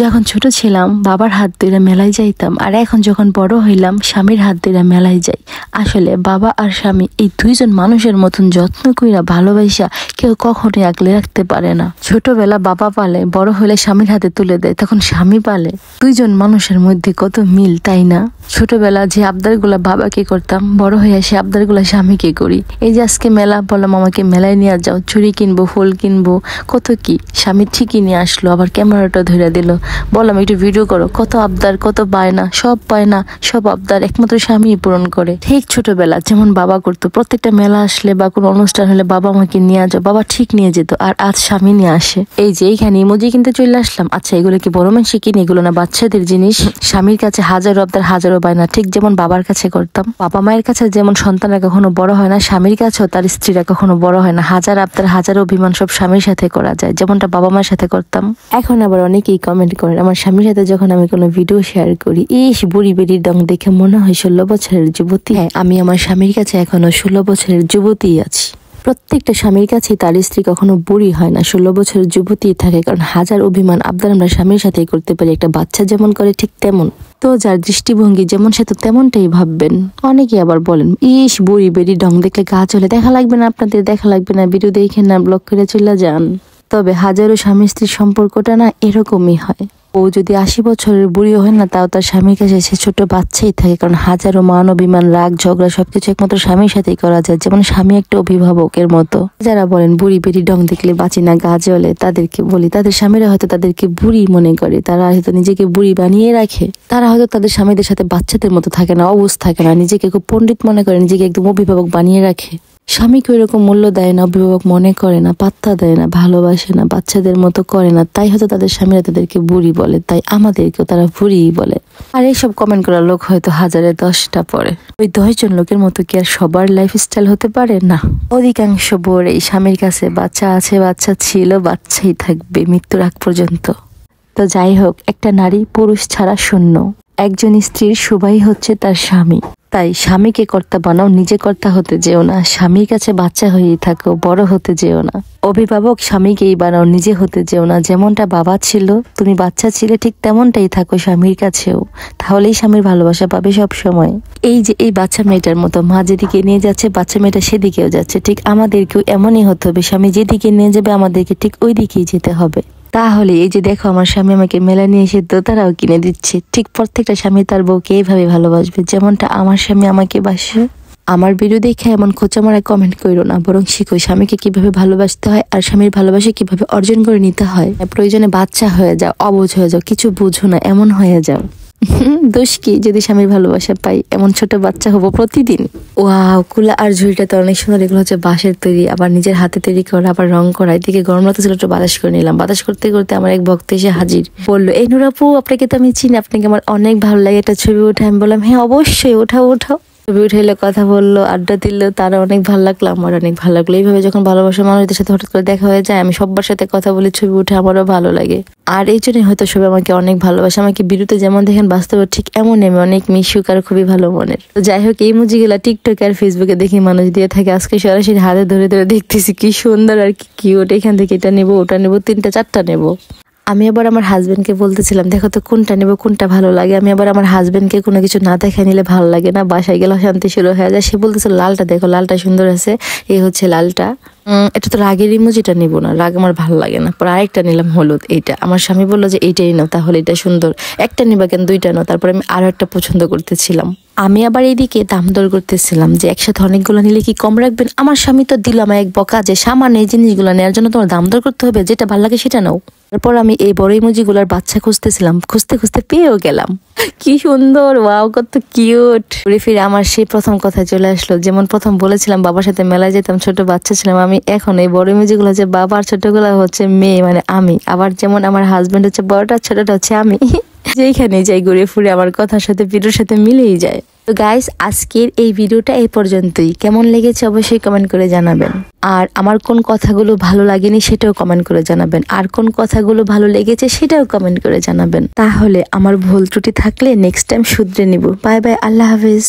যখন ছোট ছিলাম বাবার হাত ধরে মেলায় যাইতাম, আর এখন যখন বড় হইলাম স্বামীর হাত ধরে মেলায় যাই। আসলে বাবা আর স্বামী এই দুইজন মানুষের মতন যত্ন কইরা ভালোবাসা কেউ কখনোই আগলে রাখতে পারে না। ছোটবেলা বাবা পালে, বড় হলে স্বামীর হাতে তুলে দেয়, তখন স্বামী পালে। দুইজন মানুষের মধ্যে কত মিল, তাই না? ছোটবেলা যে আবদারগুলা বাবাকে করতাম, বড় হয়ে সে আবদারগুলা স্বামীকে করি। এই যে আজকে মেলা, বললাম আমাকে মেলায় নিয়ে যাও, চুড়ি কিনবো, ফুল কিনবো, কত কি। স্বামী ঠিকই নিয়ে আসলো, আবার ক্যামেরাটা ধরে দিল, বললাম একটু ভিডিও করো। কত আবদার, কত বায়না, সব আবদার একমাত্র স্বামী পূরণ করে। ঠিক ছোটবেলা যেমন বাবা করতো, প্রত্যেকটা মেলা আসলে বা কোনো অনুষ্ঠান হলে বাবা আমাকে নিয়ে যাও, বাবা ঠিক নিয়ে যেত। আর আজ স্বামী নিয়ে আসে। এই যে এইখানে ইমোজি কিনতে চলে আসলাম। আচ্ছা, এগুলো কি বড় মানুষে কিনে? এগুলো না বাচ্চাদের জিনিস। স্বামীর কাছে হাজারো আবদার, হাজারো বায়না, ঠিক যেমন বাবার কাছে করতাম। বাবা মায়ের কাছে যেমন সন্তানরা কখনো বড় হয় না, স্বামীর কাছেও তার স্ত্রীরা কখনো বড় হয় না। হাজার আবদার, হাজার অভিমান সব স্বামীর সাথে করা যায়, যেমনটা বাবা মায়ের সাথে করতাম। এখন আবার অনেকেই কমেন্ট করেন আমার স্বামীর সাথে যখন আমি কোনো ভিডিও শেয়ার করি, ইস বুড়ি বেড়ির ডং দেখে মনে হয় 16 বছরের যুবতী। হ্যাঁ, আমি আমার স্বামীর কাছে এখনো 16 বছরের যুবতী আছি। প্রত্যেকটা স্বামীর কাছে তার স্ত্রী কখনো বুড়ি হয় না, 16 বছরের যুবতী থাকে। কারণ হাজার অভিমান আবদার আমরা স্বামীর সাথেই করতে পারি। একটা বাচ্চা যেমন করে ঠিক তেমন। তো যার দৃষ্টিভঙ্গি যেমন সে তো তেমনটাই ভাববেন। অনেকে আবার বলেন ইস বুড়ি বেড়ি ঢং দেখলে গা চলে। দেখা লাগবে না আপনাদের, দেখা লাগবে না, ভিডিও দেখেন না, ব্লক করে চলে যান। তবে হাজারো স্বামী স্ত্রীর সম্পর্কটা না এরকমই হয়। ও যদি 80 বছরের বুড়িও হয় না, তাও তার স্বামীর কাছে সে ছোট বাচ্চাই থাকে। কারণ হাজারো মান অভিমান, রাগ ঝগড়া সবকিছু একমাত্র স্বামীর সাথেই করা যায়। যেমন স্বামী একটা অভিভাবকের মতো। যারা বলেন বুড়ি বেড়ি ডং দেখলে বাঁচি না, গা জ্বলে, তাদেরকে বলি তাদের স্বামীরা হয়তো তাদেরকে বুড়ি মনে করে। তারা হয়তো নিজেকে বুড়ি বানিয়ে রাখে। তারা হয়তো তাদের স্বামীদের সাথে বাচ্চাদের মতো থাকে না, অবুঝ থাকে না, নিজেকে খুব পণ্ডিত মনে করে, নিজেকে একদম অভিভাবক বানিয়ে রাখে। স্বামীকে ওইরকম মূল্য দেয় না, অভিভাবক মনে করে না, পাত্তা দেয় না, ভালোবাসে না, বাচ্চাদের মতো করে না। তাই হয়তো তাদের স্বামীরা তাদেরকে বুড়ি বলে, তাই আমাদেরকেও তারা বুড়িই বলে। আর এইসব কমেন্ট করা লোক হয়তো 1000-এ 10টা পড়ে। ওই 10 জন লোকের মতো কি আর সবার লাইফস্টাইল হতে পারে? না। অধিকাংশ বোর এই স্বামীর কাছে বাচ্চা আছে, বাচ্চা ছিল, বাচ্চাই থাকবে মৃত্যুর আগ পর্যন্ত। তো যাই হোক, একটা নারী পুরুষ ছাড়া শূন্য। একজন স্ত্রীর সবাই হচ্ছে তার স্বামী। তাই স্বামীকে কর্তা বানাও, নিজে কর্তা হতে যেও না। স্বামীর কাছে বাচ্চা হয়েই থাকো, বড় হতে যেও না। অভিভাবক স্বামীকেই বানাও, নিজে হতে যেও না। যেমনটা বাবা ছিল, তুমি বাচ্চা ছিলে, ঠিক তেমনটাই থাকো স্বামীর কাছেও। তাহলেই স্বামীর ভালোবাসা পাবে সব সময়। এই যে এই বাচ্চা মেয়েটার মতো, মা যেদিকে নিয়ে যাচ্ছে বাচ্চা মেয়েটা সেদিকেও যাচ্ছে। ঠিক আমাদেরকেও এমনই হতে হবে। স্বামী যেদিকে নিয়ে যাবে আমাদেরকে ঠিক ওই দিকেই যেতে হবে। তাহলে এই যে দেখো, আমার স্বামী আমাকে মেলা নিয়ে এসে দোতারাও কিনে দিচ্ছে। ঠিক প্রত্যেকটা স্বামী তার বউকে এইভাবে ভালোবাসবে, যেমনটা আমার স্বামী আমাকে বাসে। আমার ভিডিও দেখে এমন খোঁচা মারা কমেন্ট করো না, বরং শিখো স্বামীকে কিভাবে ভালোবাসতে হয় আর স্বামীর ভালোবাসা কিভাবে অর্জন করে নিতে হয়। প্রয়োজনে বাচ্চা হয়ে যাও, অবুঝ হয়ে যাও, কিছু বুঝো না এমন হয়ে যাও। দোষ কি যদি স্বামীর ভালোবাসা পাই? এমন ছোট বাচ্চা হবো প্রতিদিন। ওয়াও, কুলা আর ঝুড়িটা তো অনেক সুন্দর। এগুলো হচ্ছে বাঁশের তৈরি, আবার নিজের হাতে তৈরি করা, আবার রং করা। এদিকে গরম লাগতেছিল, একটু বাতাস করে নিলাম। বাতাস করতে করতে আমার এক ভক্ত এসে হাজির, বললো এই নূর আপু, আপনাকে তো আমি চিনি, আপনাকে আমার অনেক ভালো লাগে, একটা ছবি উঠে। আমি বললাম হ্যাঁ অবশ্যই, ওঠাও। ছবি উঠাইলে, কথা বললো, আড্ডা দিল, তারা অনেক ভালো লাগলো, আমার অনেক ভালো লাগলো। এইভাবে যখন ভালোবাসা মানুষদের সাথে হঠাৎ করে দেখা হয়ে যায়, আমি সবার সাথে কথা বলে ছবি উঠে, আমারও ভালো লাগে। আর এই জন্যই হয়তো সবাই আমাকে অনেক ভালোবাসে। আমাকে বিরুতে যেমন দেখেন, বাস্তবে ঠিক এমন আমি অনেক মিশুক আর খুবই ভালো মনের। তো যাই হোক, এই মুজিগুলা টিকটকে আর ফেসবুকে দেখি মানুষ দিয়ে থাকে। আজকে সরাসরি হাতে ধরে ধরে দেখতেছি কি সুন্দর আর কি কিউট। এখান থেকে এটা নেবো, ওটা নেবো, 3টা 4টা নেবো। আমি আবার আমার হাজবেন্ডকে বলতেছিলাম দেখো তো কোনটা নেবো, কোনটা ভালো লাগে। আমি আবার আমার হাজবেন্ডকে কোনো কিছু না দেখা নিলে ভালো লাগে না, বাসায় গেলে শান্তি শুরু হয়ে যায়। সে বলতেছিল লালটা দেখো, লালটা সুন্দর আছে, এই হচ্ছে লালটা। এটা তো রাগের ইমোজিটা নিবো না, রাগ আমার ভালো লাগে না। পরে আরেকটা নিলাম হলুদ, এইটা। আমার স্বামী বললো যে এইটাই নাও, তাহলে এটা সুন্দর। একটা নিবা কেন, 2টা নাও। তারপরে আমি আরো একটা পছন্দ করতেছিলাম। আমি আবার এইদিকে দাম দর করতেছিলাম যে একসাথে অনেকগুলো নিলে কি কম রাখবেন। আমার স্বামী তো দিল আমার এক বকা যে সামান্য এই জিনিসগুলো নেওয়ার জন্য তোমার দাম দর করতে হবে, যেটা ভালো লাগে সেটা নাও। তারপর আমি এই বড় ইমোজিগুলার বাচ্চা খুঁজতেছিলাম, খুঁজতে খুঁজতে পেয়েও গেলাম। কি সুন্দর, ওয়াও, কত কিউট। ঘুরে ফিরে আমার সেই প্রথম কথায় চলে আসলো। যেমন প্রথম বলেছিলাম বাবার সাথে মেলায় যেতাম, ছোট বাচ্চা ছিলাম আমি। এখন এই বড় ইমোজিগুলো হচ্ছে বাবা আর ছোটগুলো হচ্ছে মেয়ে, মানে আমি। আবার যেমন আমার হাজবেন্ড হচ্ছে বড়টা, ছোটটা হচ্ছে আমি। যেইখানে যাই ঘুরে ফুরে আমার কথার সাথে ভিডিওর সাথে মিলেই যায়। তো গাইস, আজকের এই ভিডিওটা এই পর্যন্তই। কেমন লেগেছে অবশ্যই কমেন্ট করে জানাবেন। আর আমার কোন কথাগুলো ভালো লাগেনি সেটাও কমেন্ট করে জানাবেন। আর কোন কথাগুলো ভালো লেগেছে সেটাও কমেন্ট করে জানাবেন। তাহলে আমার ভুল ত্রুটি থাকলে নেক্সট টাইম শুধরে নিব। বাই বাই, আল্লাহ হাফেজ।